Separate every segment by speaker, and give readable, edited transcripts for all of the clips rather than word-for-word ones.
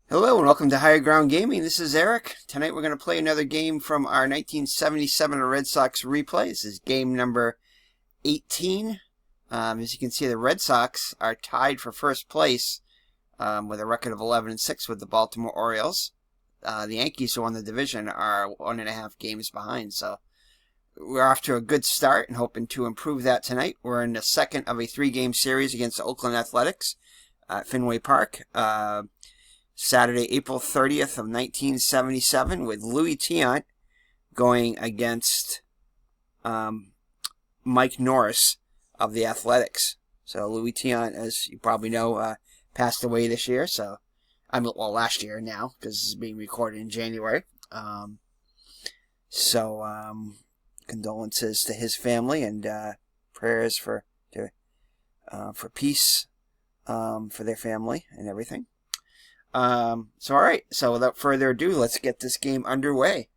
Speaker 1: Hello and welcome to Higher Ground Gaming. This is Eric. Tonight we're going to play another game from our 1977 Red Sox replay. This is game number 18. As you can see, the Red Sox are tied for first place with a record of 11-6 with the Baltimore Orioles. The Yankees, who won the division, are 1.5 games behind. So we're off to a good start and hoping to improve that tonight. We're in the second of a 3-game series against the Oakland Athletics at Fenway Park. Saturday, April 30th of 1977, with Louis Tiant going against Mike Norris of the Athletics. So Louis Tiant, as you probably know, passed away this year. So, last year now, because this is being recorded in January. Condolences to his family and prayers for peace for their family and everything. Alright, so without further ado, let's get this game underway.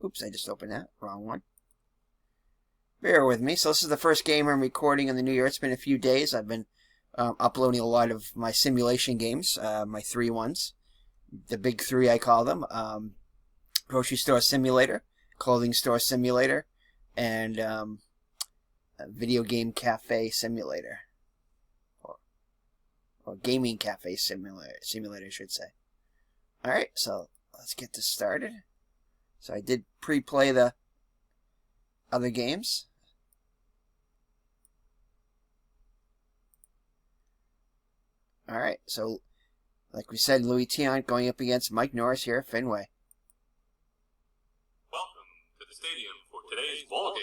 Speaker 1: Oops, I just opened that. Wrong one. Bear with me. So this is the first game I'm recording in the new year. It's been a few days. I've been uploading a lot of my simulation games, my 3 ones. The big 3, I call them. Grocery store simulator, clothing store simulator, and a video game cafe simulator, or gaming cafe simulator, I should say. Alright, so let's get this started. So I did pre-play the other games. Alright, so like we said, Louis Tiant going up against Mike Norris here at Fenway.
Speaker 2: Welcome to the stadium for today's ball game.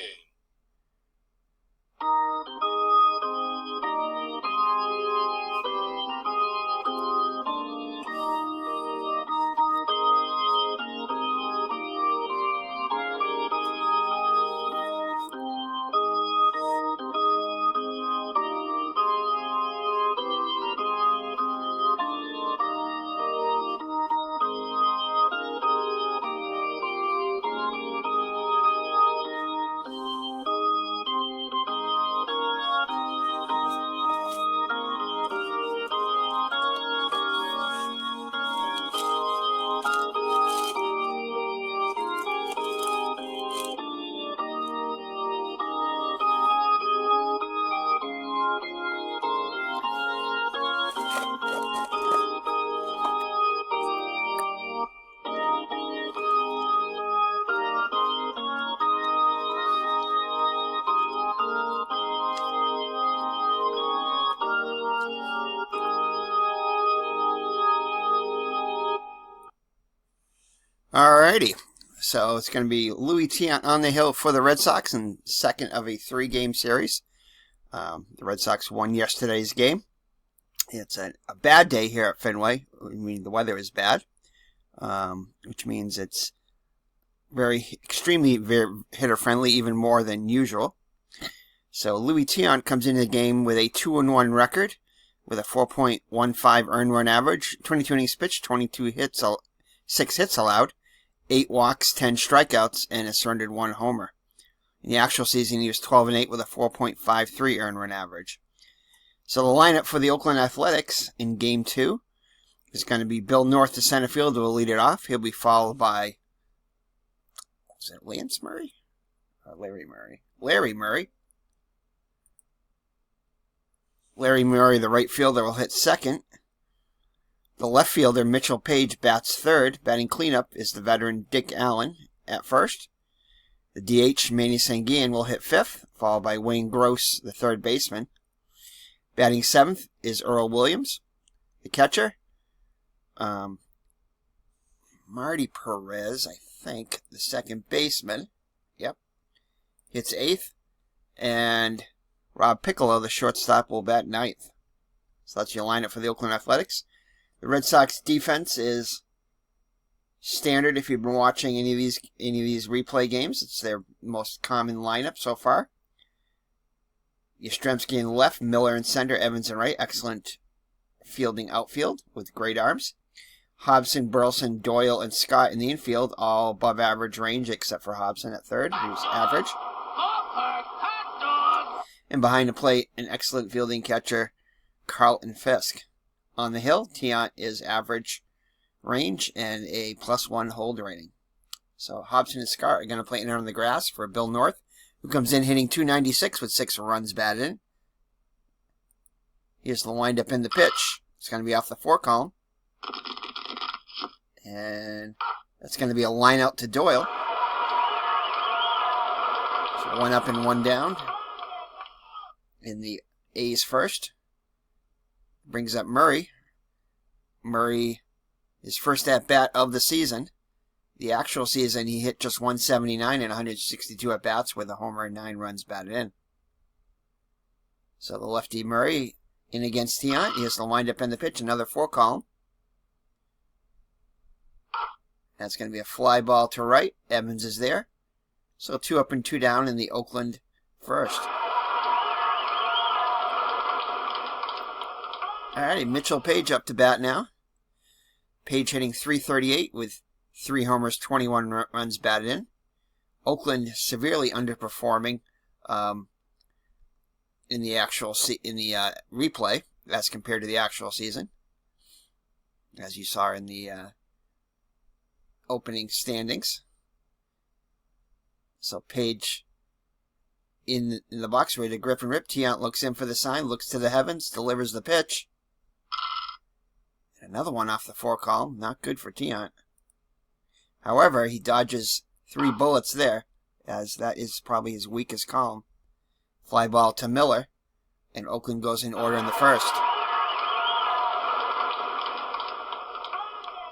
Speaker 1: Alrighty, so it's going to be Louis Tiant on the hill for the Red Sox in second of a 3-game series. The Red Sox won yesterday's game. It's a bad day here at Fenway. I mean, the weather is bad, which means it's extremely hitter-friendly, even more than usual. So Louis Tiant comes into the game with a 2-1 record, with a 4.15 earned run average, 22 innings pitched, 6 hits allowed, 8 walks, 10 strikeouts, and has surrendered 1 homer. In the actual season, he was 12-8 with a 4.53 earned run average. So the lineup for the Oakland Athletics in Game 2 is going to be Bill North to center field, who will lead it off. He'll be followed by, was it Lance Murray? Or Larry Murray? Larry Murray. Larry Murray, the right fielder, will hit second. The left fielder, Mitchell Page, bats third. Batting cleanup is the veteran Dick Allen at first. The DH, Manny Sanguian, will hit fifth, followed by Wayne Gross, the third baseman. Batting seventh is Earl Williams. The catcher, Marty Perez, I think, the second baseman. Yep. Hits eighth. And Rob Piccolo, the shortstop, will bat ninth. So that's your lineup for the Oakland Athletics. The Red Sox defense is standard if you've been watching any of these replay games. It's their most common lineup so far. Yastrzemski in left, Miller in center, Evans in right. Excellent fielding outfield with great arms. Hobson, Burleson, Doyle, and Scott in the infield, all above average range except for Hobson at third, who's average. And behind the plate, an excellent fielding catcher, Carlton Fisk. On the hill, Tiant is average range and a +1 hold rating. So Hobson and Scott are going to play in on the grass for Bill North, who comes in hitting .296 with 6 runs batted in. Here's the windup in the pitch. It's going to be off the 4 column. And that's going to be a line out to Doyle. So 1 up and 1 down in the A's first. Brings up Murray. Murray, his first at-bat of the season. The actual season, he hit just .179 in 162 at-bats with a homer and 9 runs batted in. So the lefty Murray in against Tiant. He has the windup in the pitch, another 4 column. That's going to be a fly ball to right. Evans is there. So 2 up and 2 down in the Oakland first. Alrighty, Mitchell Page up to bat now. Page hitting .338 with 3 homers, 21 runs batted in. Oakland severely underperforming in the actual replay as compared to the actual season, as you saw in the opening standings. So Page in the box ready to grip and rip. Tiant looks in for the sign, looks to the heavens, delivers the pitch. Another one off the 4 column. Not good for Tiant. However, he dodges 3 bullets there, as that is probably his weakest column. Fly ball to Miller, and Oakland goes in order in the first.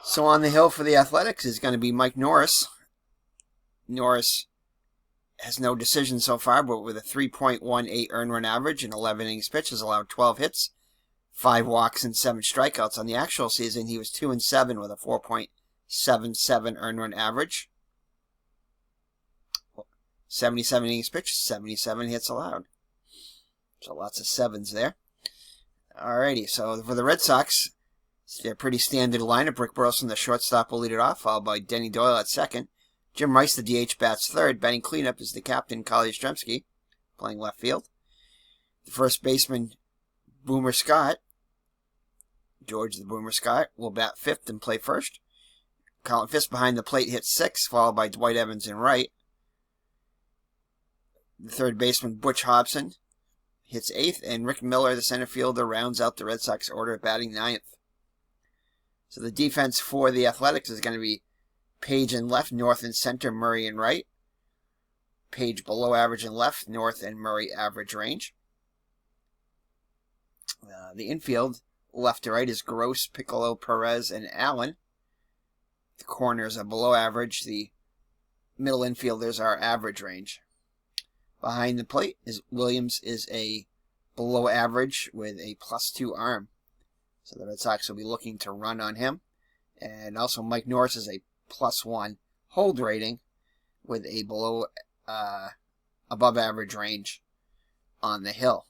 Speaker 1: So on the hill for the Athletics is going to be Mike Norris. Norris has no decision so far, but with a 3.18 earned run average and 11 innings pitched, has allowed 12 hits, 5 walks, and 7 strikeouts. On the actual season, he was 2-7 with a 4.77 earned run average. 77 innings pitched, 77 hits allowed. So lots of 7s there. Alrighty, so for the Red Sox, it's their pretty standard lineup. Rick Burleson, the shortstop, will lead it off, followed by Denny Doyle at second. Jim Rice, the DH, bats third. Batting cleanup is the captain, Kali Yastrzemski, playing left field. The first baseman, Boomer Scott, George the Boomer Scott, will bat fifth and play first. Carlton Fisk behind the plate hits 6, followed by Dwight Evans in right. The third baseman, Butch Hobson, hits 8th, and Rick Miller, the center fielder, rounds out the Red Sox order, batting 9th. So the defense for the Athletics is going to be Page in left, North in center, Murray in right. Page below average in left, North and Murray average range. The infield, left to right, is Gross, Piccolo, Perez, and Allen. The corners are below average. The middle infielders are average range. Behind the plate is Williams is a below average with a +2 arm. So the Red Sox will be looking to run on him. And also Mike Norris is a +1 hold rating with a below above average range on the hill.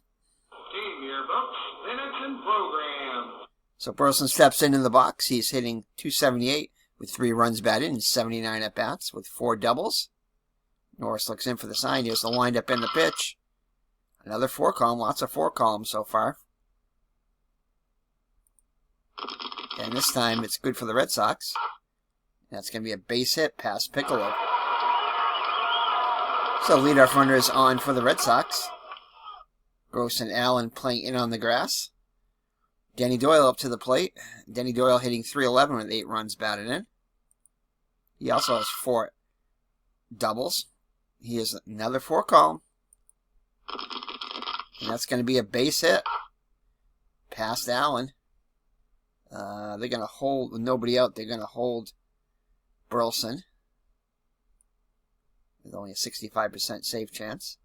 Speaker 2: Team yearbooks, minutes and program.
Speaker 1: So Burleson steps into the box. He's hitting .278 with 3 runs batted and 79 at bats with 4 doubles. Norris looks in for the sign. Here's the windup in the pitch. Another 4 column. Lots of 4 columns so far. And this time it's good for the Red Sox. That's going to be a base hit past Piccolo. So leadoff runner is on for the Red Sox. Gross and Allen playing in on the grass. Denny Doyle up to the plate. Denny Doyle hitting .311 with 8 runs batted in. He also has 4 doubles. He has another 4 column. And that's going to be a base hit past Allen. They're going to hold, with nobody out, they're going to hold Burleson with only a 65% save chance.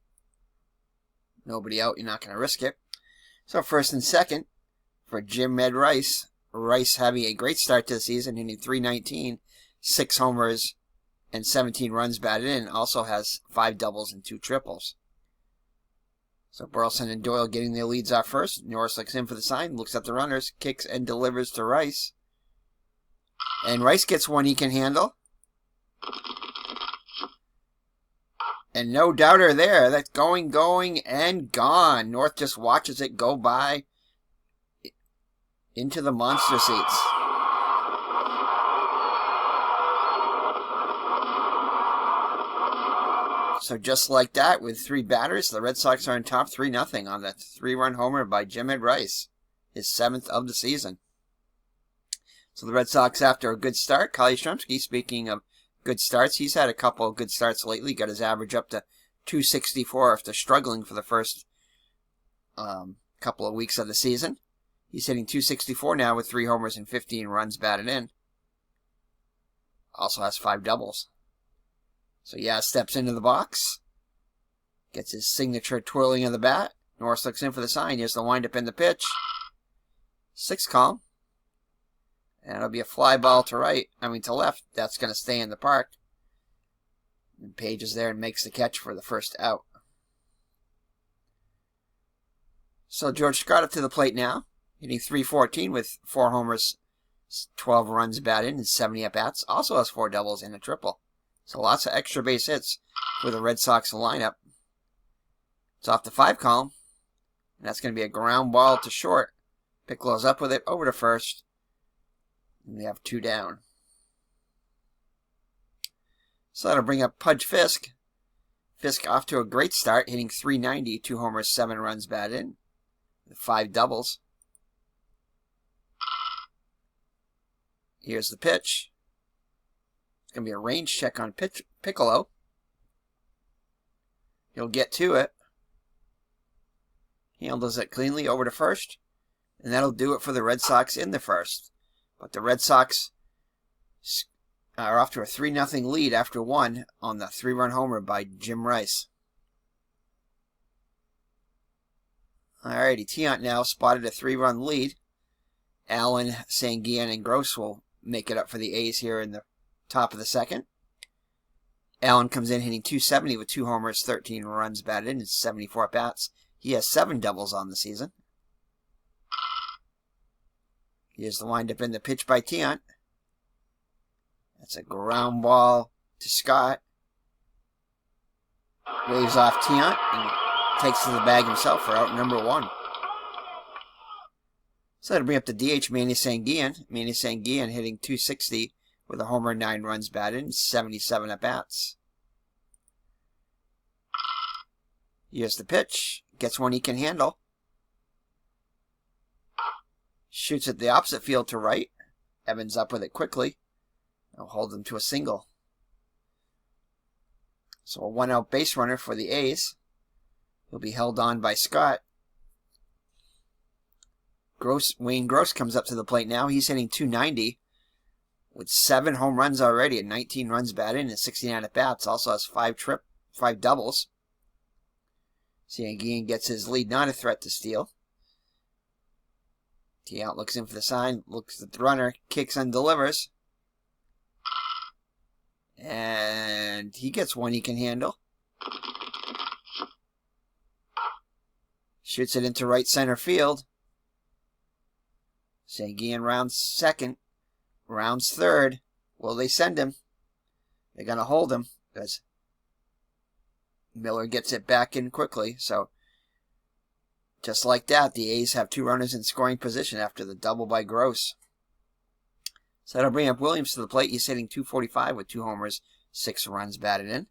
Speaker 1: Nobody out, you're not going to risk it. So first and second for Jim Med Rice. Rice having a great start to the season, hitting .319, 6 homers, and 17 runs batted in. Also has 5 doubles and 2 triples. So Burleson and Doyle getting their leads off first. Norris looks in for the sign, looks at the runners, kicks and delivers to Rice. And Rice gets one he can handle. And no doubter there. That's going, and gone. North just watches it go by into the monster seats. So just like that, with 3 batters, the Red Sox are on top 3-0 on that 3-run homer by Jim Ed Rice, his 7th of the season. So the Red Sox, after a good start, Kyle Yastrzemski, speaking of good starts, he's had a couple of good starts lately, got his average up to 264 after struggling for the first couple of weeks of the season. He's hitting 264 now with 3 homers and 15 runs batted in. Also has 5 doubles. So yeah, steps into the box. Gets his signature twirling of the bat. Norris looks in for the sign. Here's the windup in the pitch. 6 calm. And it'll be a fly ball to left. That's going to stay in the park. And Page is there and makes the catch for the first out. So George Scott up to the plate now. Hitting .314 with 4 homers, 12 runs batted, and 70 at-bats. Also has 4 doubles and a triple. So lots of extra base hits for the Red Sox lineup. It's off the 5 column. And that's going to be a ground ball to short. Piccolo's up with it over to first. And we have 2 down. So that'll bring up Pudge Fisk. Fisk off to a great start, hitting .390, 2 homers, 7 runs batted, with 5 doubles. Here's the pitch. It's going to be a range check on Piccolo. He'll get to it. He handles it cleanly over to first. And that'll do it for the Red Sox in the first. But the Red Sox are off to a 3-0 lead after 1 on the 3-run homer by Jim Rice. Alrighty, Tiant now spotted a 3-run lead. Allen, Sanguillen, and Gross will make it up for the A's here in the top of the second. Allen comes in hitting .270 with 2 homers, 13 runs batted in, and 74 at-bats. He has 7 doubles on the season. Here's the windup in the pitch by Tiant. That's a ground ball to Scott. Waves off Tiant and takes to the bag himself for out number 1. So that'll bring up the DH Manny Sanguillen. Manny Sanguillen hitting .260 with a homer, 9 runs batted, and 77 at-bats. Here's the pitch. Gets one he can handle. Shoots at the opposite field to right. Evans up with it quickly. I'll hold them to a single. So a 1-out base runner for the A's. He'll be held on by Scott. Wayne Gross comes up to the plate now. He's hitting .290 with 7 home runs already and 19 runs batted and 69 at-bats. Also has 5 doubles. Sanguillen gets his lead, not a threat to steal. Tiant looks in for the sign, looks at the runner, kicks and delivers. And he gets one he can handle. Shoots it into right center field. Sanguillen rounds second. Rounds third. Will they send him? They're going to hold him because Miller gets it back in quickly. So just like that, the A's have 2 runners in scoring position after the double by Gross. So that'll bring up Williams to the plate. He's hitting .245 with 2 homers, 6 runs batted in.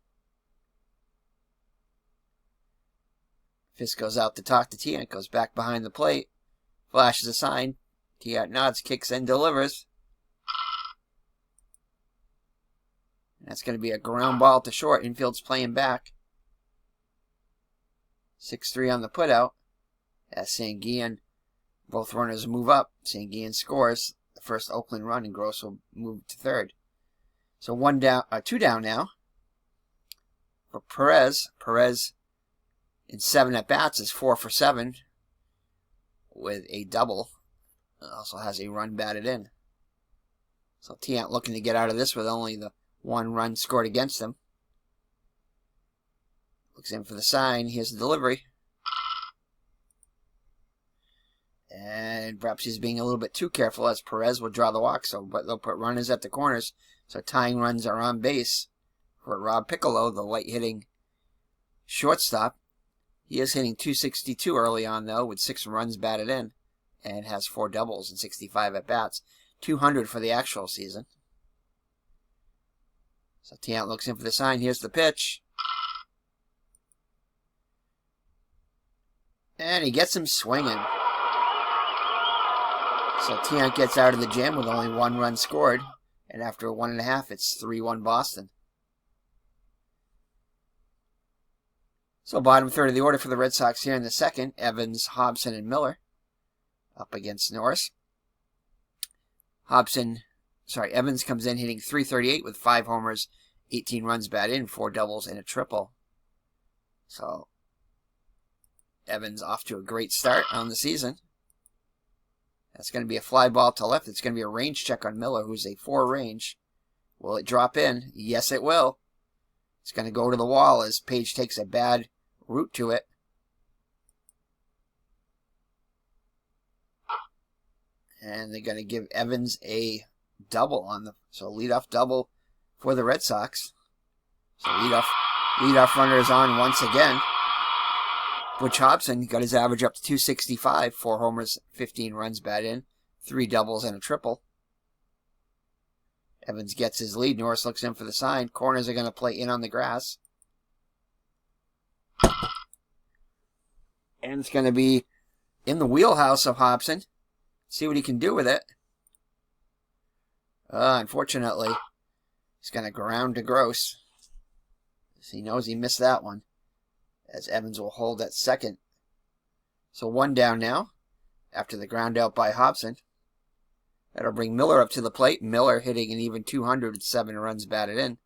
Speaker 1: Fisk goes out to talk to Tiant, goes back behind the plate, flashes a sign. Tiant nods, kicks and delivers. And that's going to be a ground ball to short. Infield's playing back. 6-3 on the putout. As Sanguillen, both runners move up. Sanguillen scores the first Oakland run, and Gross will move to third. So 2 down now for Perez. Perez in 7 at-bats is 4 for 7 with a double. Also has a run batted in. So Tiant looking to get out of this with only the 1 run scored against him. Looks in for the sign. Here's the delivery. And perhaps he's being a little bit too careful as Perez will draw the walk. But they'll put runners at the corners. So tying runs are on base for Rob Piccolo, the light-hitting shortstop. He is hitting .262 early on, though, with 6 runs batted in, and has 4 doubles and 65 at-bats. .200 for the actual season. So Tiant looks in for the sign. Here's the pitch. And he gets him swinging. So Tiant gets out of the gym with only 1 run scored. And after 1.5, it's 3-1 Boston. So bottom third of the order for the Red Sox here in the second. Evans, Hobson, and Miller up against Norris. Evans comes in hitting .338 with 5 homers, 18 runs batted in, 4 doubles, and a triple. So Evans off to a great start on the season. That's going to be a fly ball to left. It's going to be a range check on Miller, who's a 4 range. Will it drop in? Yes, it will. It's going to go to the wall as Page takes a bad route to it. And they're going to give Evans a double on so leadoff double for the Red Sox. So leadoff runner is on once again. Butch Hobson got his average up to .265, 4 homers, 15 runs batted in, 3 doubles, and a triple. Evans gets his lead. Norris looks in for the sign. Corners are going to play in on the grass. And it's going to be in the wheelhouse of Hobson. See what he can do with it. Unfortunately, he's going to ground to Gross. He knows he missed that one, as Evans will hold at second. So 1 down now after the ground out by Hobson. That'll bring Miller up to the plate. Miller hitting an even .200 with 7 runs batted in.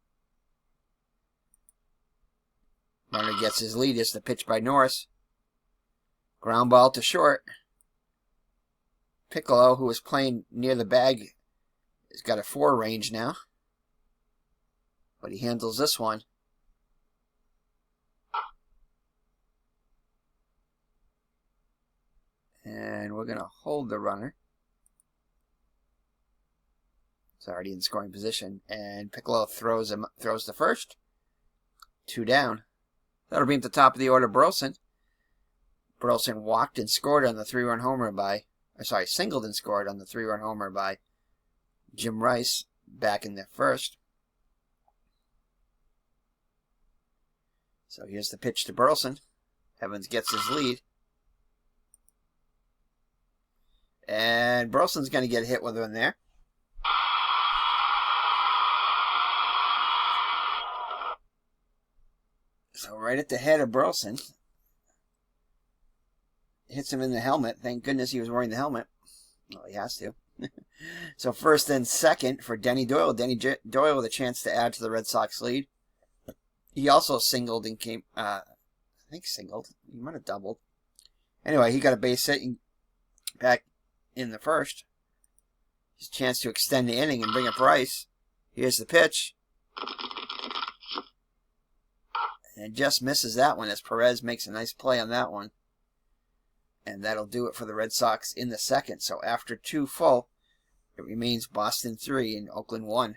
Speaker 1: Runner gets his lead. It's the pitch by Norris. Ground ball to short. Piccolo, who was playing near the bag, has got a 4 range now. But he handles this one. And we're going to hold the runner. It's already in scoring position. And Piccolo throws the first. 2 down. That'll bring at the top of the order Burleson. Burleson walked and scored on the 3-run homer singled and scored on the 3-run homer by Jim Rice back in the first. So here's the pitch to Burleson. Evans gets his lead. And Burleson's going to get hit with one there. So right at the head of Burleson. Hits him in the helmet. Thank goodness he was wearing the helmet. Well, he has to. So first and second for Denny Doyle. Denny Doyle with a chance to add to the Red Sox lead. He also singled and came, I think singled. He might have doubled. Anyway, he got a base hit back in the first. His chance to extend the inning and bring up Rice. Here's the pitch. And just misses that one as Perez makes a nice play on that one. And that'll do it for the Red Sox in the second. So after 2 full, it remains Boston 3 and Oakland 1.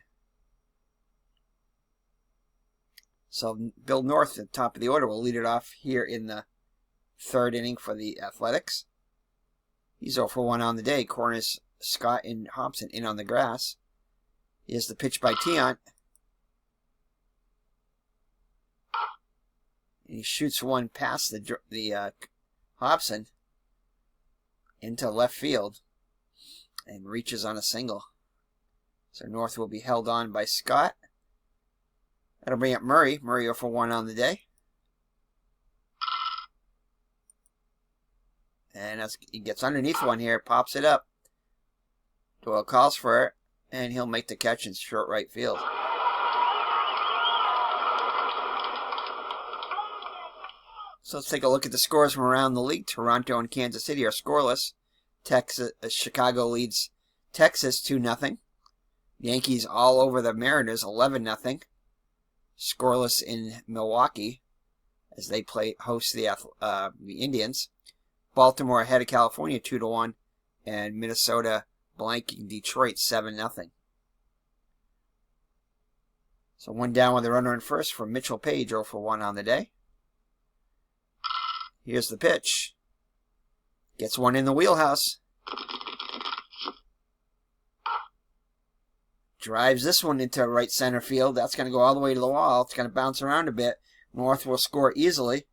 Speaker 1: So Bill North at the top of the order will lead it off here in the 3rd inning for the Athletics. He's 0 for 1 on the day. Corners Scott and Hobson in on the grass. Here's the pitch by Tiant. And he shoots one past the Hobson into left field and reaches on a single. So North will be held on by Scott. That'll bring up Murray. Murray 0 for 1 on the day. And as he gets underneath one here, pops it up. Doyle calls for it, and he'll make the catch in short right field. So let's take a look at the scores from around the league. Toronto and Kansas City are scoreless. Chicago leads Texas 2-0. Yankees all over the Mariners 11-0. Scoreless in Milwaukee as they host the Indians. Baltimore ahead of California 2-1, and Minnesota blanking Detroit 7-0. So 1 down with a runner in first for Mitchell Page, 0 for 1 on the day. Here's the pitch. Gets one in the wheelhouse. Drives this one into right center field. That's going to go all the way to the wall. It's going to bounce around a bit. North will score easily.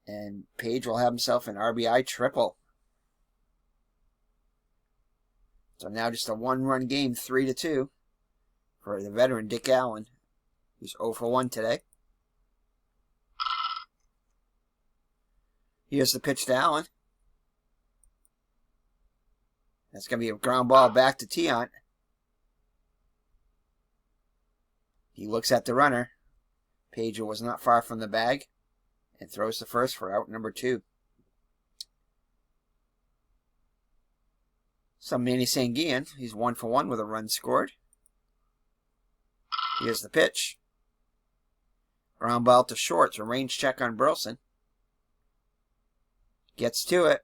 Speaker 1: And Page will have himself an RBI triple. So now just a one-run game, 3-2, for the veteran Dick Allen, who's 0 for 1 today. Here's the pitch to Allen. That's going to be a ground ball back to Tiant. He looks at the runner. Page was not far from the bag and throws the first for out number 2. So Manny Sanguillen, he's 1 for 1 with a run scored. Here's the pitch. Ground ball to short. It's a range check on Burleson. Gets to it.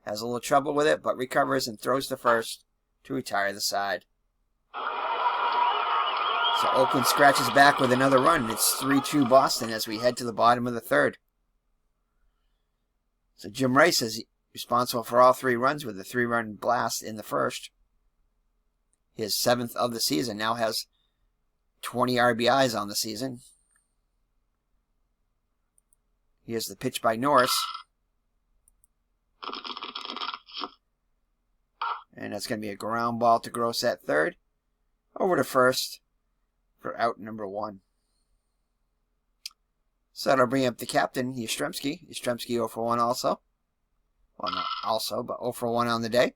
Speaker 1: Has a little trouble with it, but recovers and throws the first to retire the side. So Oakland scratches back with another run. It's 3-2 Boston as we head to the bottom of the third. So Jim Rice is responsible for all 3 runs with a 3-run blast in the first. His 7th of the season, now has 20 RBIs on the season. Here's the pitch by Norris. And that's going to be a ground ball to Gross at third. Over to first for out number 1. So that'll bring up the captain, Yastrzemski. Yastrzemski 0 for 1 also. Well, not also, but 0 for 1 on the day.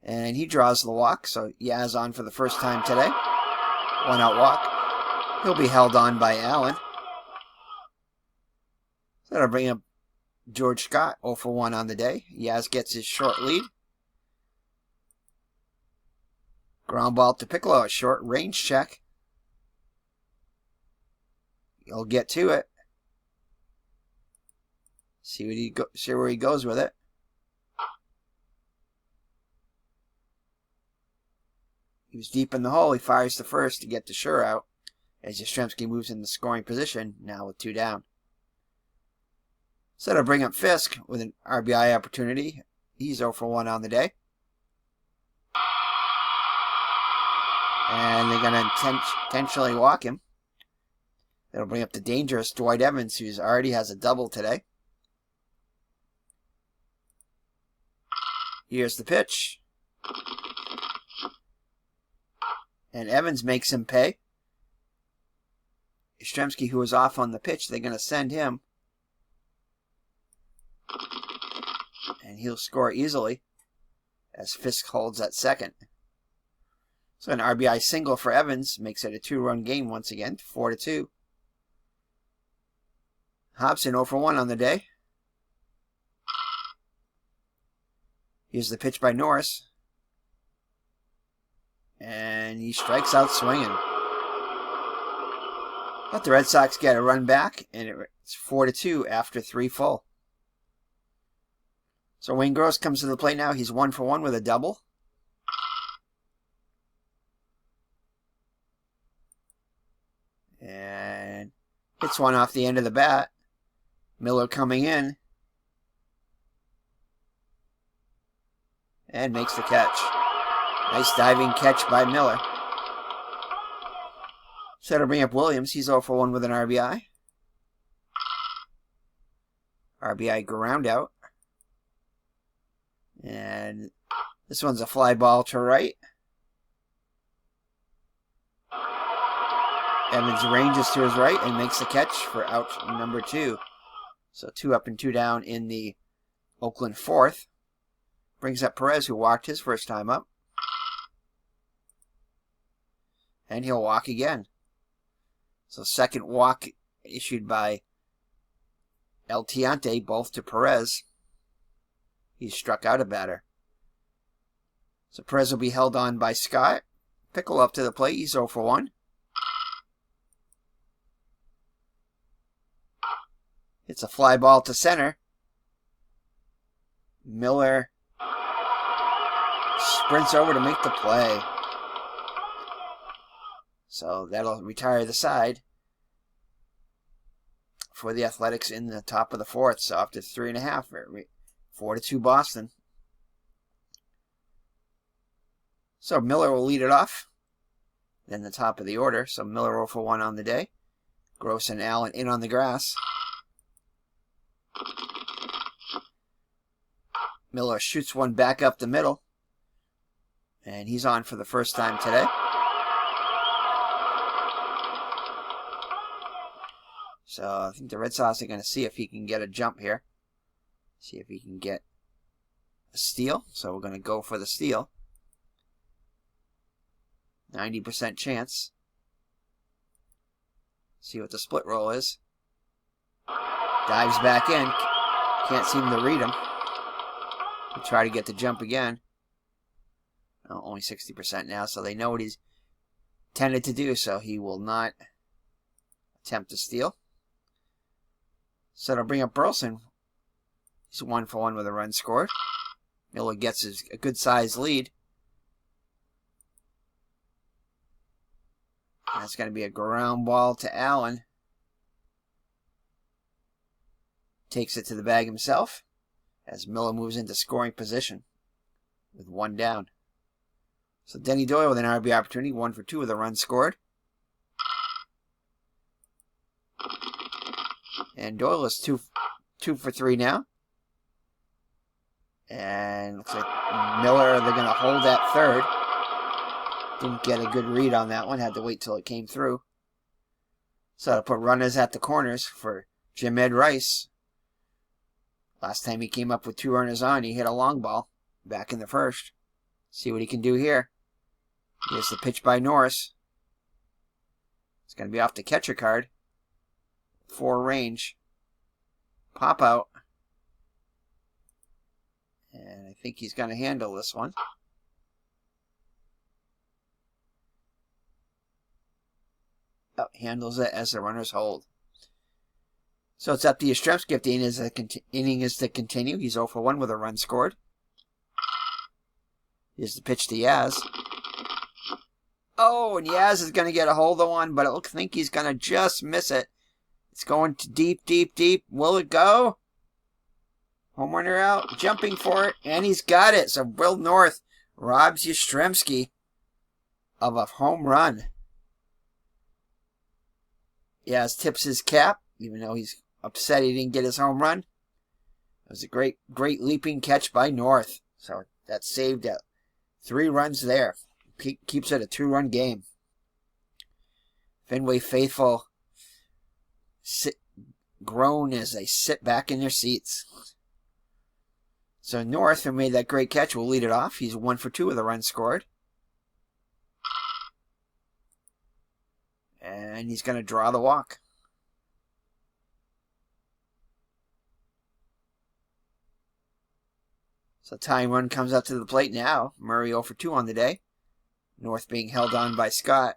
Speaker 1: And he draws the walk, so Yaz on for the first time today. 1 out walk. He'll be held on by Allen. So that'll bring up George Scott, 0 for 1 on the day. Yaz gets his short lead. Ground ball to Piccolo, a short range check. He'll get to it. See where he goes with it. He was deep in the hole. He fires the first to get the sure out as Yastrzemski moves in the scoring position, now with 2 down. So that'll bring up Fisk with an RBI opportunity. He's 0 for 1 on the day. And they're going to intentionally walk him. That'll bring up the dangerous Dwight Evans, who already has a double today. Here's the pitch. And Evans makes him pay. Yastrzemski, who was off on the pitch, they're going to send him. And he'll score easily as Fisk holds at second. So an RBI single for Evans makes it a 2-run game once again, 4-2. Hobson 0 for 1 on the day. Here's the pitch by Norris. And he strikes out swinging. Let the Red Sox get a run back, and it's 4-2 after 3 full. So Wayne Gross comes to the plate now. He's 1 for 1 with a double. And hits one off the end of the bat. Miller coming in. And makes the catch. Nice diving catch by Miller. So that'll bring up Williams. He's 0 for 1 with an RBI. RBI ground out. And this one's a fly ball to right. Evans ranges to his right and makes the catch for out number 2. So 2 up and 2 down in the Oakland 4th. Brings up Perez, who walked his first time up. And he'll walk again. So second walk issued by El Tiante, both to Perez. He struck out a batter. So Perez will be held on by Scott. Pickle up to the plate. He's 0 for 1. It's a fly ball to center. Miller sprints over to make the play. So that'll retire the side. for the Athletics in the top of the fourth. So after 3.5, 4-2 Boston. So Miller will lead it off. Then the top of the order. So Miller 0 for 1 on the day. Gross and Allen in on the grass. Miller shoots one back up the middle. And he's on for the first time today. So I think the Red Sox are going to see if he can get a jump here. See if he can get a steal. So we're going to go for the steal. 90% chance. See what the split roll is. Dives back in. Can't seem to read him. We try to get the jump again. Oh, only 60% now, so they know what he's tended to do, so he will not attempt to steal. So they'll bring up Burleson. He's 1 for 1 with a run scored. Miller gets a good-sized lead. And that's going to be a ground ball to Allen. Takes it to the bag himself as Miller moves into scoring position with 1 down. So Denny Doyle with an RBI opportunity, 1 for 2 with a run scored. And Doyle is 2 for 3 now. And looks like Miller, they're going to hold that third. Didn't get a good read on that one. Had to wait till it came through. So to put runners at the corners for Jim Ed Rice. Last time he came up with 2 runners on, he hit a long ball back in the first. See what he can do here. Here's the pitch by Norris. It's going to be off the catcher card. 4 range. Pop out. And I think he's going to handle this one. Oh, handles it as the runners hold. So it's up to Yastrzemski if the inning is to continue. He's 0 for 1 with a run scored. Here's the pitch to Yaz. Oh, and Yaz is going to get a hold of one, but I think he's going to just miss it. It's going to deep, deep, deep. Will it go? Home runner out, jumping for it, and he's got it. So Will North robs Yastrzemski of a home run. Yaz tips his cap, even though he's upset he didn't get his home run. It was a great leaping catch by North. So that saved 3 runs there. Keeps it a 2-run game. Fenway faithful groan as they sit back in their seats. So North, who made that great catch, will lead it off. He's 1 for 2 with a run scored. And he's going to draw the walk. So tying run comes up to the plate now. Murray 0 for 2 on the day. North being held on by Scott.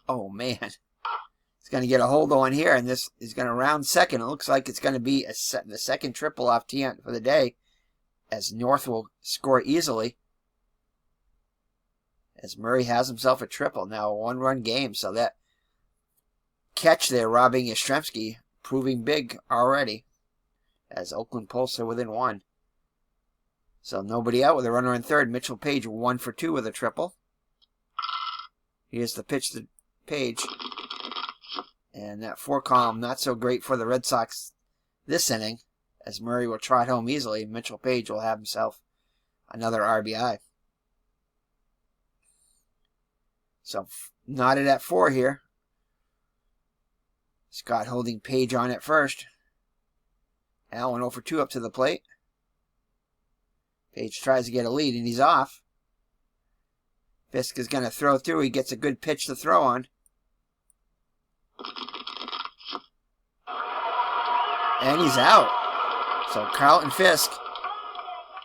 Speaker 1: Oh, man. He's going to get a hold on here, and this is going to round second. It looks like it's going to be the second triple off Tiant for the day, as North will score easily. As Murray has himself a triple. Now a 1-run game, so that catch there robbing Yastrzemski proving big already, as Oakland pulls her within 1. So nobody out with a runner in third. Mitchell Page 1 for 2 with a triple. Here's the pitch to Page. And that 4 column not so great for the Red Sox this inning, as Murray will trot home easily. Mitchell Page will have himself another RBI. So knotted at 4 here. Scott holding Page on at first. Allen 0 for 2 up to the plate. Page tries to get a lead, and he's off. Fisk is going to throw through. He gets a good pitch to throw on. And he's out. So Carlton Fisk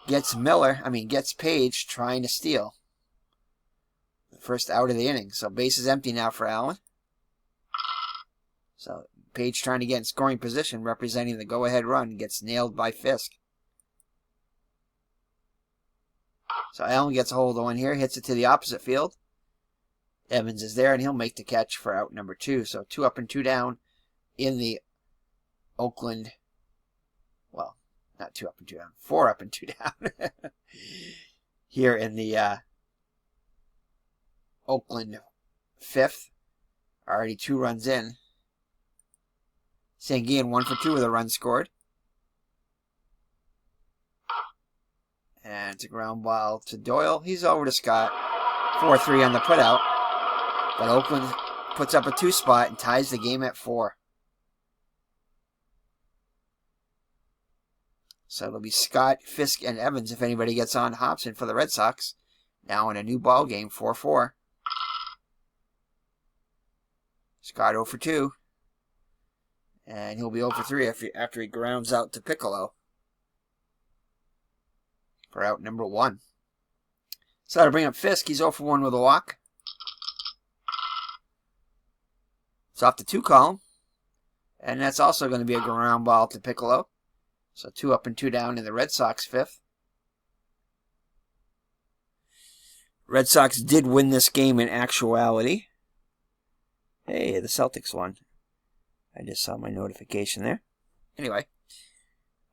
Speaker 1: gets Page trying to steal. The first out of the inning. So base is empty now for Allen. So Page trying to get in scoring position, representing the go-ahead run, gets nailed by Fisk. So Allen gets a hold of one here, hits it to the opposite field. Evans is there, and he'll make the catch for out number 2. So 2 up and 2 down in the Oakland, well, not 2 up and 2 down, 4 up and 2 down. Here in the Oakland 5th. Already 2 runs in. Sanguin 1 for 2 with a run scored. And it's a ground ball to Doyle. He's over to Scott. 4-3 on the putout. But Oakland puts up a 2 spot and ties the game at 4. So it'll be Scott, Fisk, and Evans if anybody gets on Hobson for the Red Sox. Now in a new ball game, 4-4. Scott 0 for 2. And he'll be 0 for 3 after he grounds out to Piccolo for out number 1. So that'll bring up Fisk. He's 0 for 1 with a walk. It's off the 2 column. And that's also going to be a ground ball to Piccolo. So 2 up and 2 down in the Red Sox 5th. Red Sox did win this game in actuality. Hey, the Celtics won. I just saw my notification there. Anyway,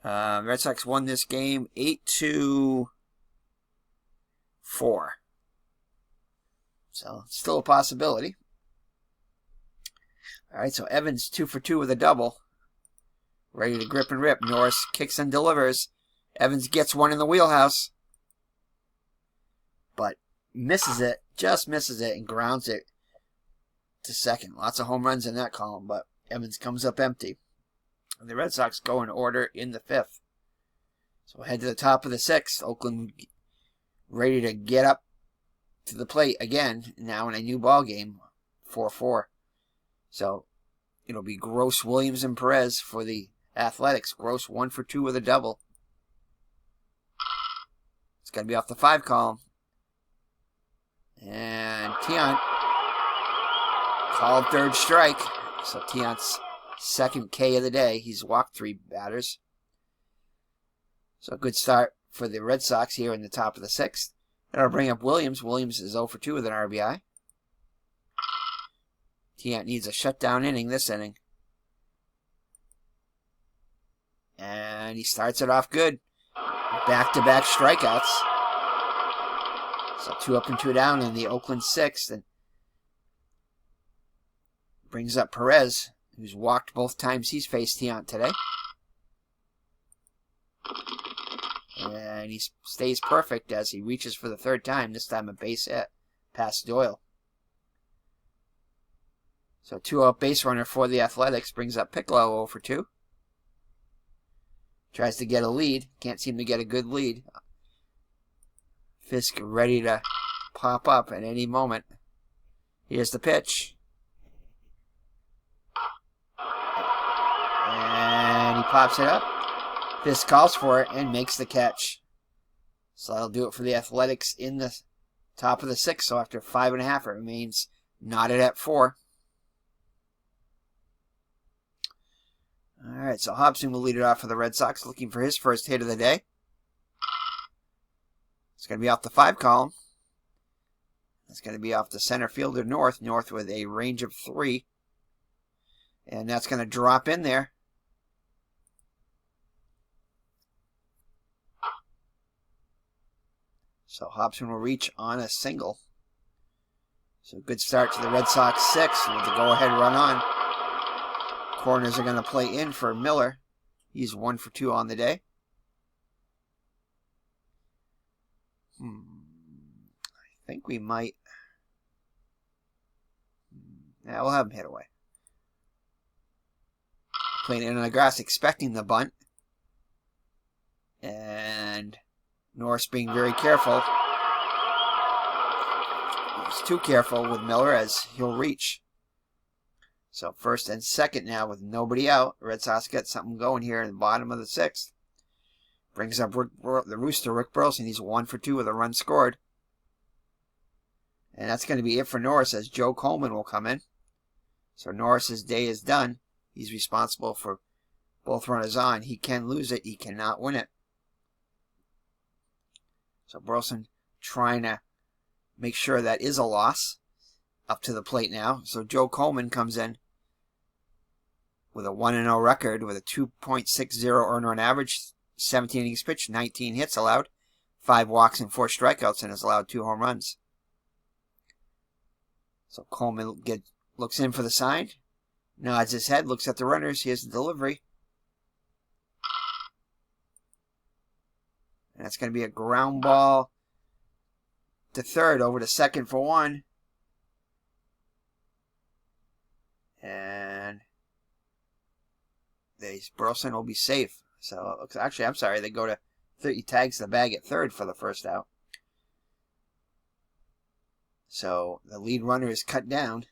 Speaker 1: Red Sox won this game 8-4. So still a possibility. All right, so Evans 2 for 2 with a double. Ready to grip and rip. Norris kicks and delivers. Evans gets one in the wheelhouse. But misses it. Just misses it and grounds it to second. Lots of home runs in that column, but Evans comes up empty. And the Red Sox go in order in the 5th. So we'll head to the top of the 6th. Oakland ready to get up to the plate again. Now in a new ball game. 4-4. So it'll be Gross, Williams, and Perez for the Athletics. Gross 1 for 2 with a double. It's going to be off the 5 column. And Tiant called 3rd strike. So Tiant's 2nd K of the day. He's walked 3 batters. So a good start for the Red Sox here in the top of the 6th. That'll bring up Williams. Williams is 0 for 2 with an RBI. Tiant needs a shutdown inning this inning. And he starts it off good. Back-to-back strikeouts. So 2 up and 2 down in the Oakland 6th. And brings up Perez, who's walked both times he's faced Tiant today. And he stays perfect as he reaches for the 3rd time. This time a base hit past Doyle. So 2-out base runner for the Athletics brings up Piccolo 0 for 2. Tries to get a lead. Can't seem to get a good lead. Fisk ready to pop up at any moment. Here's the pitch. And he pops it up. Fisk calls for it and makes the catch. So that'll do it for the Athletics in the top of the 6th. So after 5.5, it remains knotted at 4. All right, so Hobson will lead it off for the Red Sox, looking for his first hit of the day. It's going to be off the 5 column. It's going to be off the center fielder North. North with a range of 3. And that's going to drop in there. So Hobson will reach on a single. So good start to the Red Sox 6 with the go-ahead run on. Corners are going to play in for Miller. He's 1 for 2 on the day. I think we might. Yeah, we'll have him hit away. Playing in on the grass, expecting the bunt. And Norris being very careful. He's too careful with Miller as he'll reach. So 1st and 2nd now with nobody out. Red Sox get something going here in the bottom of the 6th. Brings up the Rooster, Rick Burleson. He's 1 for 2 with a run scored. And that's going to be it for Norris as Joe Coleman will come in. So Norris's day is done. He's responsible for both runners on. He can lose it. He cannot win it. So Burleson trying to make sure that is a loss. Up to the plate now. So Joe Coleman comes in with a 1-0 record with a 2.60 earned run average, 17 innings pitched, 19 hits allowed, 5 walks and 4 strikeouts, and has allowed 2 home runs. So Coleman looks in for the sign, nods his head, looks at the runners. Here's the delivery. And that's going to be a ground ball to third, over to second for 1. And Burleson will be safe. So, actually, I'm sorry, they go to he tags the bag at third for the first out. So the lead runner is cut down.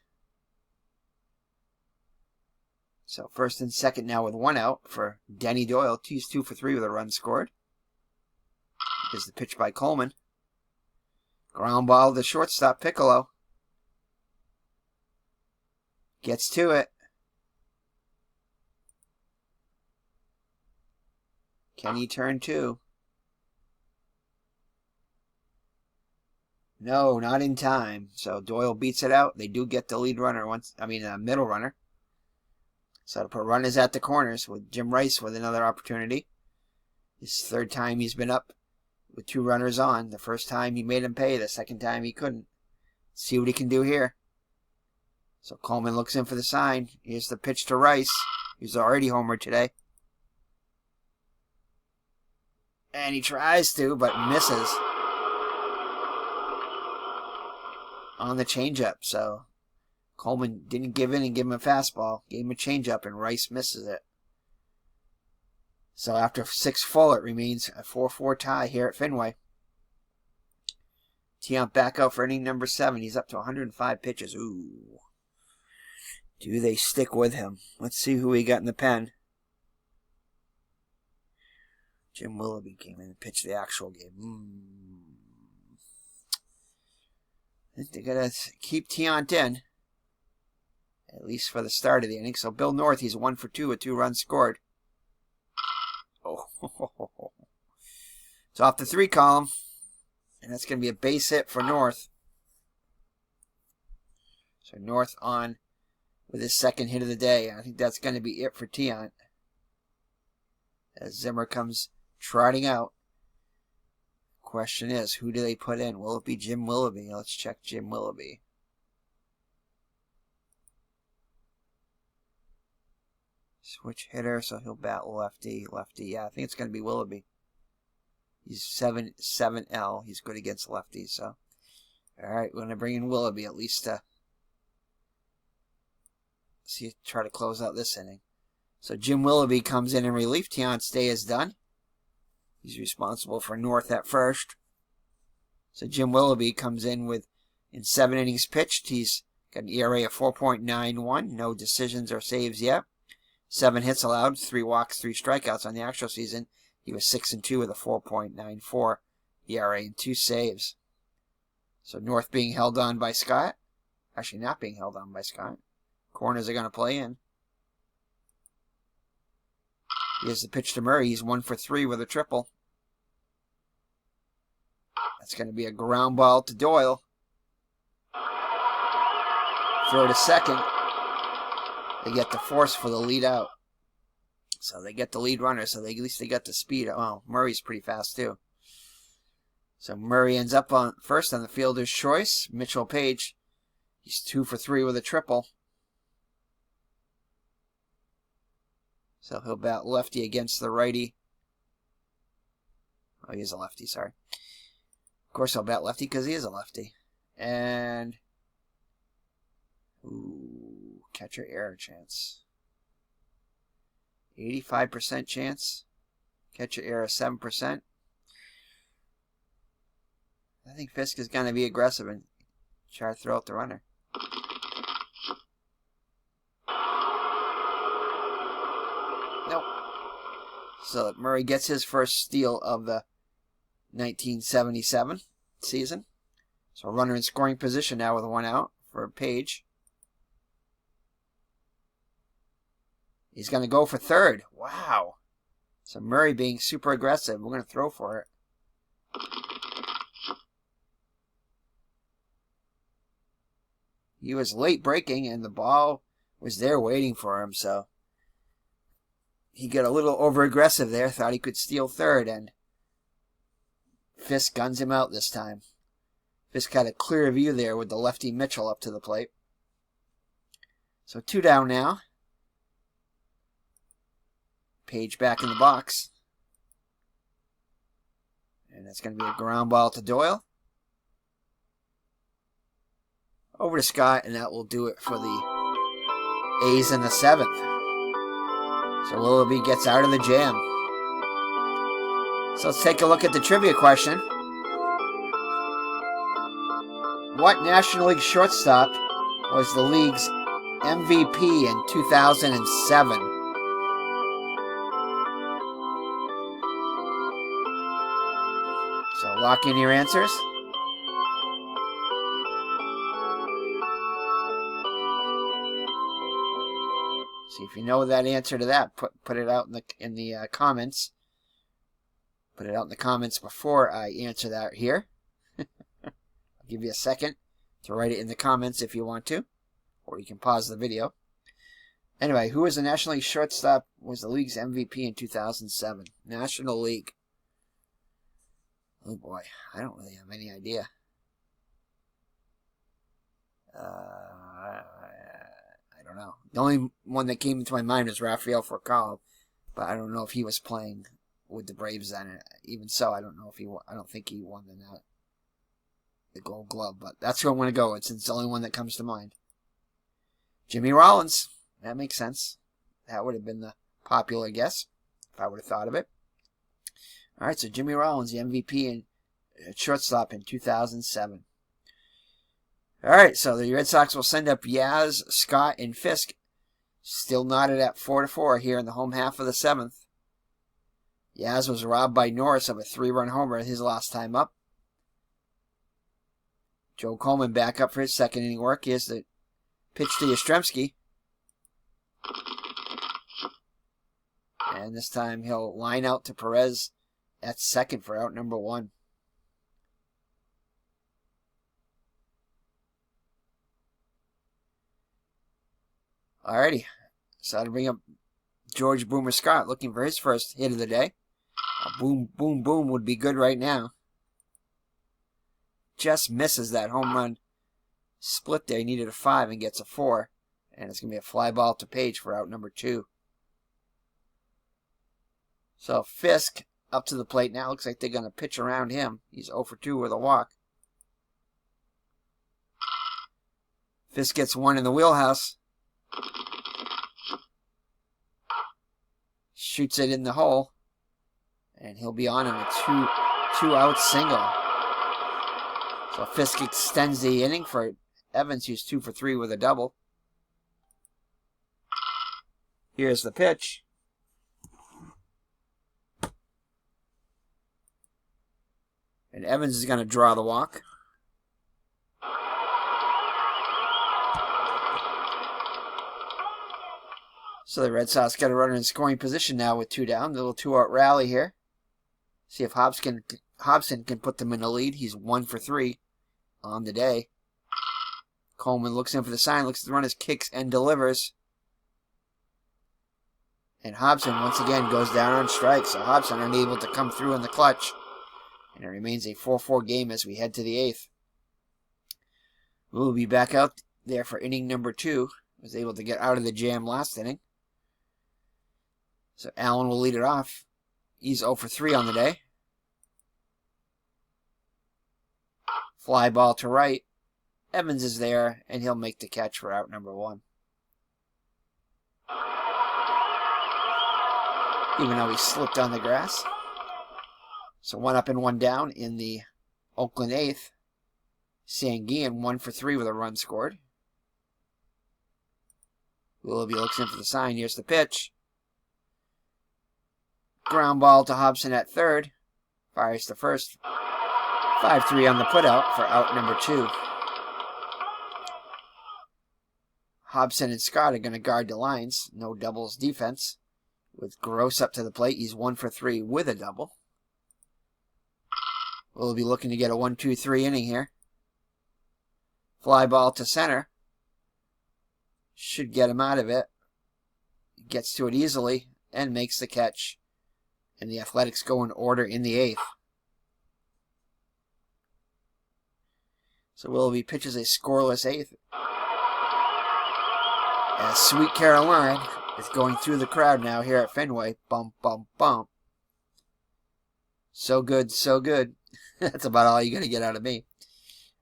Speaker 1: So first and second now with 1 out for Denny Doyle. He's 2 for 3 with a run scored. Here's the pitch by Coleman. Ground ball to shortstop Piccolo. Gets to it. Can he turn 2? No, not in time. So Doyle beats it out. They do get the lead runner middle runner. So to put runners at the corners with Jim Rice with another opportunity. His third time he's been up with 2 runners on. The first time he made him pay. The second time he couldn't. See what he can do here. So Coleman looks in for the sign. Here's the pitch to Rice. He's already homered today. And he tries to, but misses on the changeup. So Coleman didn't give in and give him a fastball. Gave him a changeup, and Rice misses it. So after 6 full, it remains a 4-4 tie here at Fenway. Tiant back out for inning number 7. He's up to 105 pitches. Ooh. Do they stick with him? Let's see who we got in the pen. Jim Willoughby came in and pitched the actual game. I think they got to keep Tiant in, at least for the start of the inning. So Bill North, he's 1 for 2 with 2 runs scored. Oh, it's off the 3 column, and that's going to be a base hit for North. So North on with his second hit of the day. I think that's going to be it for Tiant, as Zimmer comes trotting out. Question is, who do they put in? Will it be Jim Willoughby? Let's check Jim Willoughby. Switch hitter, so he'll bat lefty. Yeah, I think it's going to be Willoughby. He's 7L. He's good against lefties, so. Alright, we're going to bring in Willoughby at least to try to close out this inning. So Jim Willoughby comes in relief. Tiant's day is done. He's responsible for North at first. So Jim Willoughby comes in 7 innings pitched. He's got an ERA of 4.91. No decisions or saves yet. 7 hits allowed, 3 walks, 3 strikeouts. On the actual season, he was 6-2 with a 4.94 ERA and 2 saves. So North being held on by Scott. Actually not being held on by Scott. Corners are going to play in. Here's the pitch to Murray. He's 1 for 3 with a triple. That's going to be a ground ball to Doyle. Throw to second. They get the force for the lead out. So they get the lead runner, so at least they got the speed. Oh, Murray's pretty fast too. So Murray ends up on first on the fielder's choice. Mitchell Page, he's 2 for 3 with a triple. So he'll bat lefty against the righty. Oh, he is a lefty, sorry. Of course he'll bat lefty because he is a lefty. And catcher error chance. 85% chance. Catcher error 7%. I think Fisk is going to be aggressive and try to throw out the runner. Nope. So Murray gets his first steal of the 1977 season. So runner in scoring position now with 1 out for Page. He's going to go for third. Wow. So Murray being super aggressive. We're going to throw for it. He was late breaking, and the ball was there waiting for him. So he got a little over-aggressive there. Thought he could steal third, and Fisk guns him out this time. Fisk had a clear view there with the lefty Mitchell up to the plate. So 2 down now. Page back in the box. And that's going to be a ground ball to Doyle. Over to Scott, and that will do it for the A's in the 7th. So Willoughby gets out of the jam. So let's take a look at the trivia question. What National League shortstop was the league's MVP in 2007? So lock in your answers. See if you know that answer to that. Put it out in the comments. Put it out in the comments before I answer that here. I'll give you a second to write it in the comments if you want to, or you can pause the video. Anyway, who was the National League shortstop? Was the league's MVP in 2007? National League. Oh boy, I don't really have any idea. I don't know. The only one that came into my mind was Rafael Furcal, but I don't know if he was playing with the Braves then. Even so, I don't know if he. I don't think he won the Gold Glove, but that's who I'm going to go with since it's the only one that comes to mind. Jimmy Rollins. That makes sense. That would have been the popular guess if I would have thought of it. All right, so Jimmy Rollins, the MVP and shortstop in 2007. All right, so the Red Sox will send up Yaz, Scott, and Fisk. Still knotted at 4-4 here in the home half of the 7th. Yaz was robbed by Norris of a 3-run homer his last time up. Joe Coleman back up for his second inning work. Here's the pitch to Yastrzemski. And this time he'll line out to Perez at second for out number 1. Alrighty, so I'll bring up George Boomer Scott looking for his first hit of the day. A boom, boom, boom would be good right now. Just misses that home run split there. He needed a 5 and gets a 4. And it's going to be a fly ball to Page for out number 2. So Fisk up to the plate now. Looks like they're going to pitch around him. He's 0 for 2 with a walk. Fisk gets 1 in the wheelhouse. Shoots it in the hole. And he'll be on him a 2-out single. So Fisk extends the inning for Evans, who's 2 for 3 with a double. Here's the pitch. And Evans is going to draw the walk. So the Red Sox got a runner in scoring position now with 2 down. A little 2-out rally here. See if Hobson can put them in the lead. He's 1 for 3 on the day. Coleman looks in for the sign, looks at the runners, kicks and delivers. And Hobson once again goes down on strikes. So Hobson unable to come through in the clutch. And it remains a 4-4 game as we head to the 8th. We'll be back out there for inning number 2. Was able to get out of the jam last inning. So Allen will lead it off. He's 0 for 3 on the day. Fly ball to right. Evans is there, and he'll make the catch for out number 1. Even though he slipped on the grass. So 1 up and 1 down in the Oakland 8th. Sanguian 1 for 3 with a run scored. Willoughby looks in for the sign. Here's the pitch. Ground ball to Hobson at third. Fires to first. 5-3 on the putout for out number 2. Hobson and Scott are going to guard the lines. No doubles defense. With Gross up to the plate, he's 1 for 3 with a double. We'll be looking to get a 1-2-3 inning here. Fly ball to center. Should get him out of it. Gets to it easily. and makes the catch. And the Athletics go in order in the 8th. So Willoughby pitches a scoreless 8th. As Sweet Caroline is going through the crowd now here at Fenway. Bump, bump, bump. So good, so good. That's about all you're going to get out of me.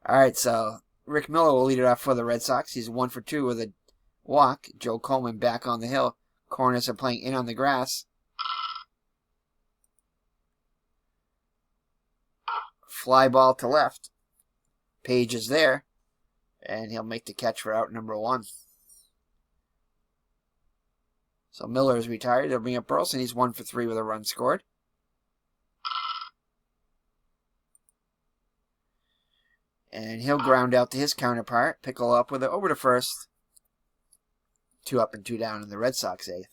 Speaker 1: All right, so Rick Miller will lead it off for the Red Sox. He's 1 for 2 with a walk. Joe Coleman back on the hill. Corners are playing in on the grass. Fly ball to left. Page is there. And he'll make the catch for out number 1. So Miller is retired. They'll bring up Burleson. He's 1 for 3 with a run scored. And he'll ground out to his counterpart. Pickle up with it over to first. 2 up and 2 down in the Red Sox 8th.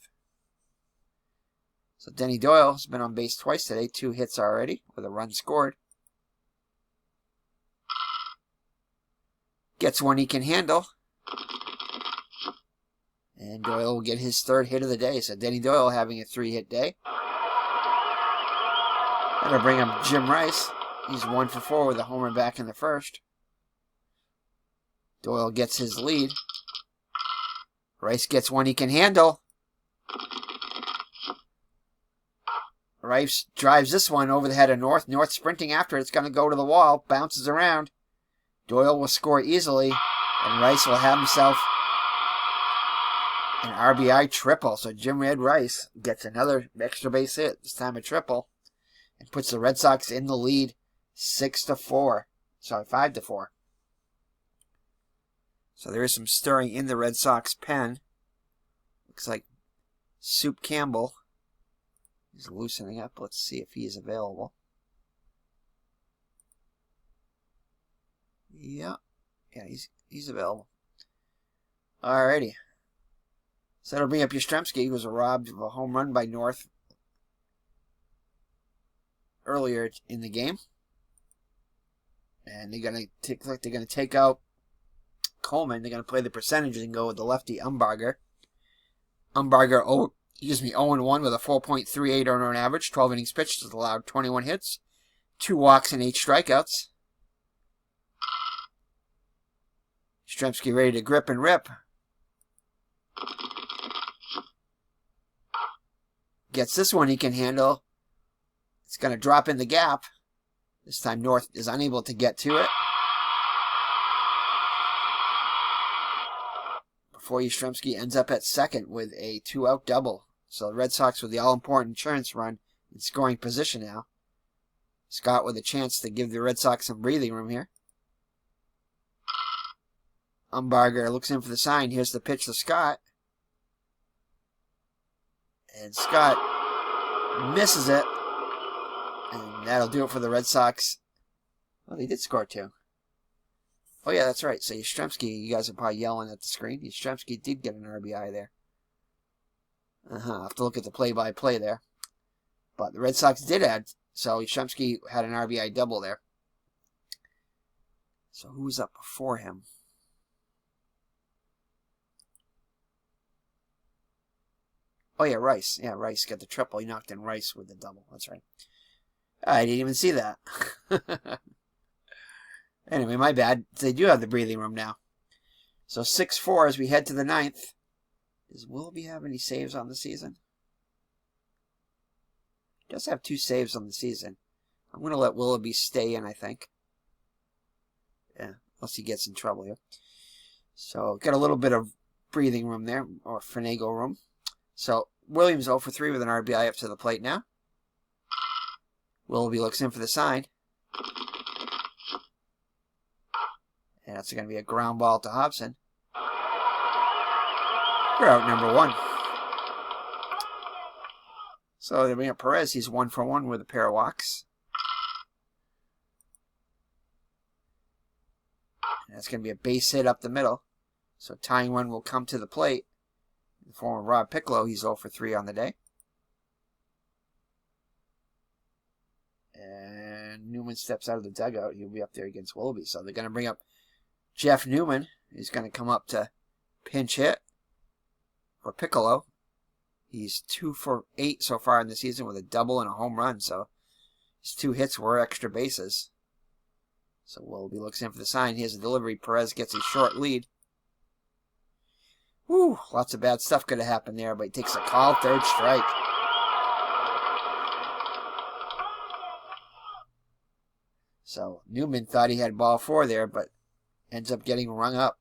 Speaker 1: So Denny Doyle has been on base twice today. 2 hits already with a run scored. Gets one he can handle. And Doyle will get his 3rd hit of the day. So Denny Doyle having a 3-hit day. That'll bring up Jim Rice. He's 1 for 4 with a homer back in the 1st. Doyle gets his lead. Rice gets one he can handle. Rice drives this one over the head of North. North sprinting after it. It's going to go to the wall. Bounces around. Doyle will score easily. And Rice will have himself an RBI triple. So Jim Red Rice gets another extra base hit. This time a triple. And puts the Red Sox in the lead 6-4. Sorry, 5-4. So there is some stirring in the Red Sox pen. Looks like Soup Campbell is loosening up. Let's see if he is available. Yeah, he's available. Alrighty. So that'll bring up Yastrzemski, who was robbed of a home run by North earlier in the game. And they're gonna take out Coleman. They're gonna play the percentages and go with the lefty Umbarger. Umbarger 0-1 with a 4.38 earned run average. 12 innings pitched, has allowed 21 hits, 2 walks and 8 strikeouts. Yastrzemski ready to grip and rip. Gets this one he can handle. It's going to drop in the gap. This time North is unable to get to it. Before Yastrzemski ends up at second with a 2-out double. So the Red Sox with the all-important insurance run in scoring position now. Scott with a chance to give the Red Sox some breathing room here. Umbarger looks in for the sign. Here's the pitch to Scott. And Scott misses it. And that'll do it for the Red Sox. Well, they did score 2. Oh, yeah, that's right. So Yastrzemski, you guys are probably yelling at the screen. Yastrzemski did get an RBI there. I'll have to look at the play-by-play there. But the Red Sox did add. So Yastrzemski had an RBI double there. So who was up before him? Oh, yeah, Rice. Yeah, Rice got the triple. He knocked in Rice with the double. That's right. I didn't even see that. Anyway, my bad. They do have the breathing room now. So 6-4 as we head to the 9th. Does Willoughby have any saves on the season? He does have 2 saves on the season. I'm going to let Willoughby stay in, I think. Yeah, unless he gets in trouble here. So got a little bit of breathing room there, or finagle room. So Williams 0 for 3 with an RBI up to the plate now. Willoughby looks in for the sign. And that's going to be a ground ball to Hobson. We're out number 1. So they bring up Perez. He's 1 for 1 with a pair of walks. And that's going to be a base hit up the middle. So tying run will come to the plate. In the form of Rob Piccolo, he's 0 for 3 on the day. And Newman steps out of the dugout. He'll be up there against Willoughby. So they're going to bring up Jeff Newman. He's going to come up to pinch hit for Piccolo. He's 2 for 8 so far in the season with a double and a home run. So his 2 hits were extra bases. So Willoughby looks in for the sign. Here's a delivery. Perez gets a short lead. Whew, lots of bad stuff could have happened there, but he takes a call, 3rd strike. So Newman thought he had ball 4 there, but ends up getting rung up.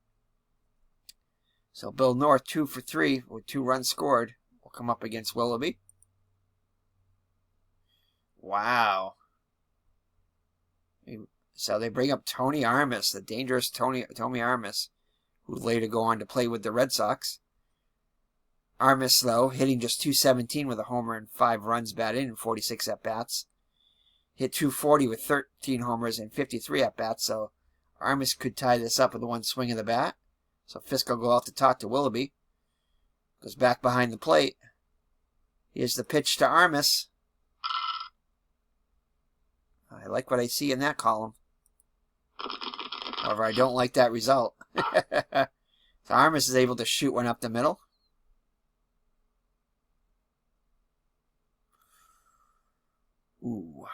Speaker 1: So Bill North, 2 for 3 with 2 runs scored, will come up against Willoughby. Wow. So they bring up Tony Armas, the dangerous Tony Armas, who would later go on to play with the Red Sox. Armas, though, hitting just .217 with a homer and 5 runs batted in 46 at-bats. Hit .240 with 13 homers and 53 at-bats, so Armas could tie this up with one swing of the bat. So Fisk will go out to talk to Willoughby. Goes back behind the plate. Here's the pitch to Armas. I like what I see in that column. However, I don't like that result. So Armas is able to shoot one up the middle. Ooh.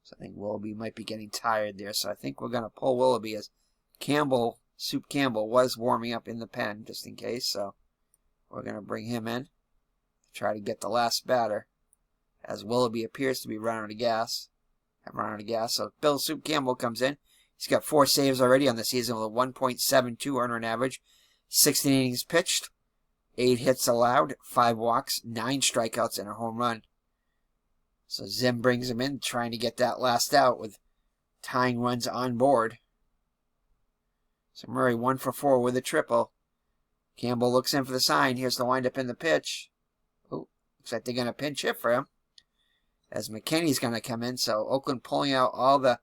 Speaker 1: So I think Willoughby might be getting tired there. So I think we're going to pull Willoughby as Soup Campbell was warming up in the pen just in case. So we're going to bring him in to try to get the last batter, as Willoughby appears to be running out of gas. So Bill Soup Campbell comes in. He's got 4 saves already on the season with a 1.72 earned run average, 16 innings pitched, 8 hits allowed, 5 walks, 9 strikeouts, and a home run. So Zim brings him in, trying to get that last out with tying runs on board. So Murray 1 for 4 with a triple. Campbell looks in for the sign. Here's the windup in the pitch. Oh, looks like they're going to pinch hit for him, as McKinney's going to come in. So Oakland pulling out all their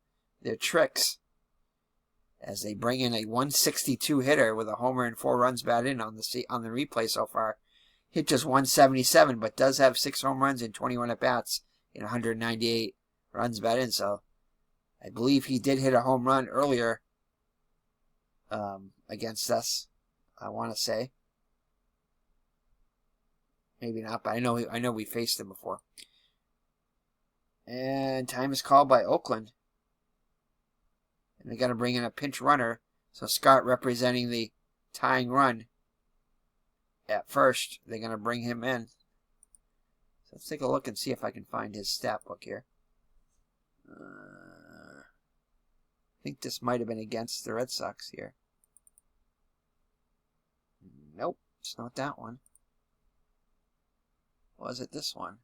Speaker 1: tricks as they bring in a 162 hitter with a homer and 4 runs batted in on the replay so far. Hit just 177, but does have 6 home runs and 21 at-bats in 198 runs batted in. So I believe he did hit a home run earlier against us, I want to say. Maybe not, but I know we faced him before. And time is called by Oakland. And they got to bring in a pinch runner. So Scott representing the tying run at first. They're going to bring him in. So let's take a look and see if I can find his stat book here. I think this might have been against the Red Sox here. Nope, it's not that one. Was it this one?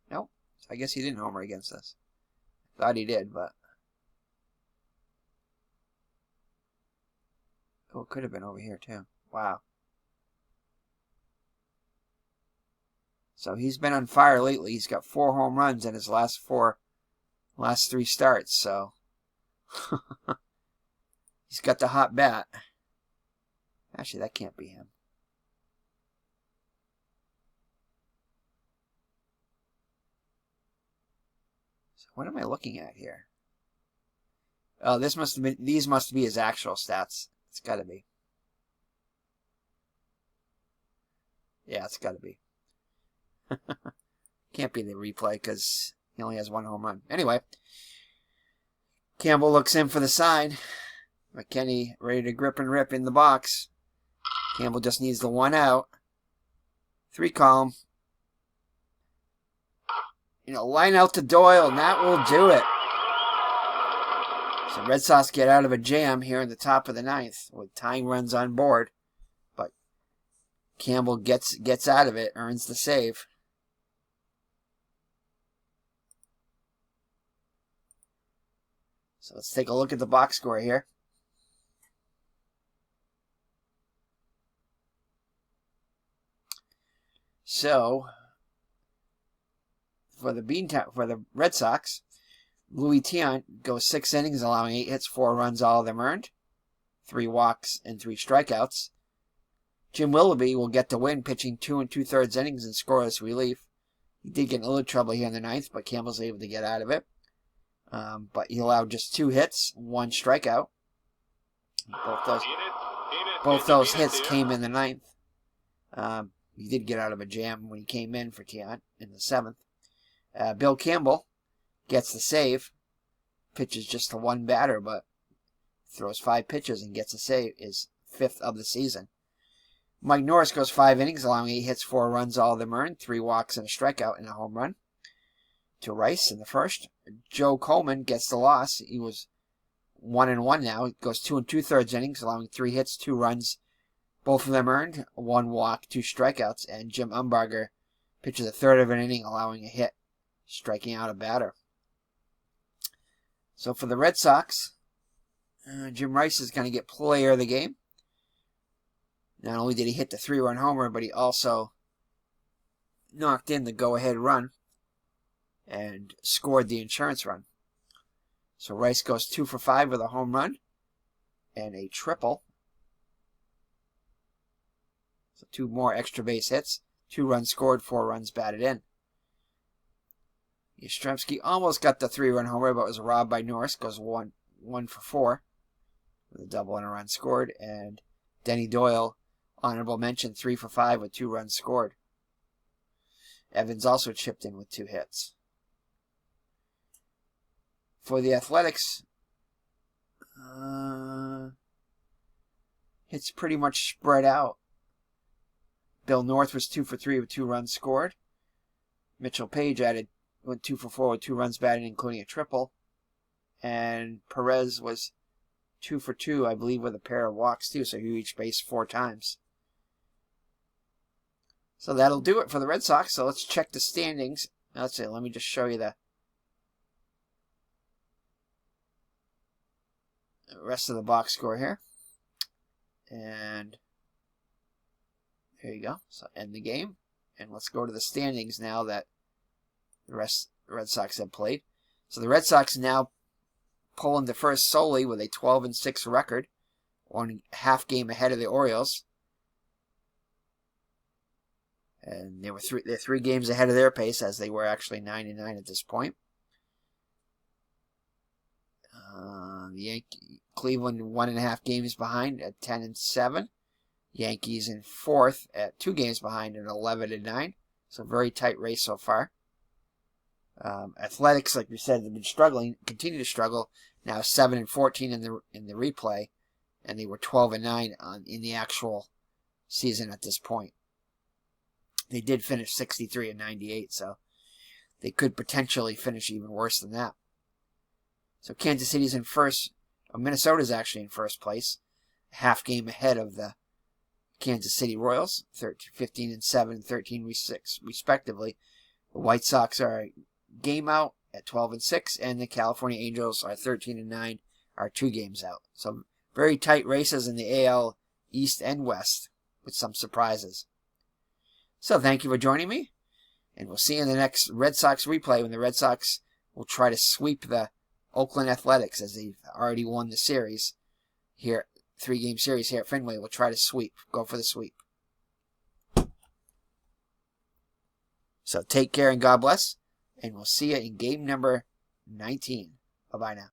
Speaker 1: Nope. I guess he didn't homer against us. Thought he did, but... Oh, it could have been over here, too. Wow. So he's been on fire lately. He's got 4 home runs in his last 3 starts, so... He's got the hot bat. Actually, that can't be him. So what am I looking at here? Oh, these must be his actual stats. It's got to be. Yeah, it's got to be. Can't be the replay because he only has 1 home run. Anyway, Campbell looks in for the sign. McKinney ready to grip and rip in the box. Campbell just needs the 1 out. 3 column. Line out to Doyle, and that will do it. So Red Sox get out of a jam here in the top of the 9th with tying runs on board. But Campbell gets out of it, earns the save. So let's take a look at the box score here. So, for the Red Sox, Louis Tiant goes 6 innings, allowing 8 hits, 4 runs, all of them earned, 3 walks, and 3 strikeouts. Jim Willoughby will get the win, pitching 2 2/3 innings in scoreless relief. He did get in a little trouble here in the 9th, but Campbell's able to get out of it. But he allowed just 2 hits, 1 strikeout. Both those hits came in the ninth. He did get out of a jam when he came in for Tiant in the seventh. Bill Campbell gets the save. Pitches just to one batter, but throws 5 pitches and gets a save. Is 5th of the season. Mike Norris goes 5 innings, allowing 8 hits, 4 runs, all of them earned, 3 walks and a strikeout and a home run to Rice in the first. Joe Coleman gets the loss. He was 1-1 now. He goes 2 2/3 innings, allowing 3 hits, 2 runs, both of them earned, 1 walk, 2 strikeouts, and Jim Umbarger pitches a third of an inning, allowing a hit, striking out a batter. So for the Red Sox, Jim Rice is going to get player of the game. Not only did he hit the 3-run homer, but he also knocked in the go-ahead run and scored the insurance run. So Rice goes 2 for 5 with a home run and a triple. So 2 more extra base hits, 2 runs scored, 4 runs batted in. Yastrzemski almost got the 3-run homer, but was robbed by Norris. Goes 1 for 4 with a double and a run scored. And Denny Doyle, honorable mention, 3 for 5 with 2 runs scored. Evans also chipped in with 2 hits. For the Athletics, it's pretty much spread out. Bill North was 2 for 3 with 2 runs scored. Mitchell Page went 2 for 4 with 2 runs batted, including a triple. And Perez was 2 for 2, I believe, with a pair of walks too, so he reached base 4 times. So that'll do it for the Red Sox. So let's check the standings. Let's see, let me just show you the rest of the box score here. And there you go. So end the game. And let's go to the standings now that the Red Sox have played. So the Red Sox now pull into first solely with a 12-6 record, 1 half game ahead of the Orioles. And they're 3 games ahead of their pace, as they were actually 9-9 at this point. Cleveland 1.5 games behind at 10-7. Yankees in 4th at 2 games behind at 11-9. So very tight race so far. Athletics, like we said, have been struggling, continue to struggle. Now 7-14 in the replay, and they were 12-9 in the actual season at this point. They did finish 63-98, so they could potentially finish even worse than that. So Kansas City's in first. Minnesota's actually in first place, half game ahead of the Kansas City Royals, 15-7, 13-6 respectively. The White Sox are a game out at 12-6, and the California Angels are 13-9, are 2 games out. So very tight races in the AL East and West, with some surprises. So thank you for joining me, and we'll see you in the next Red Sox replay when the Red Sox will try to sweep the Oakland Athletics, as they've already won the series here, 3-game series here at Fenway. We'll try to sweep, go for the sweep. So take care and God bless, and we'll see you in game number 19. Bye-bye now.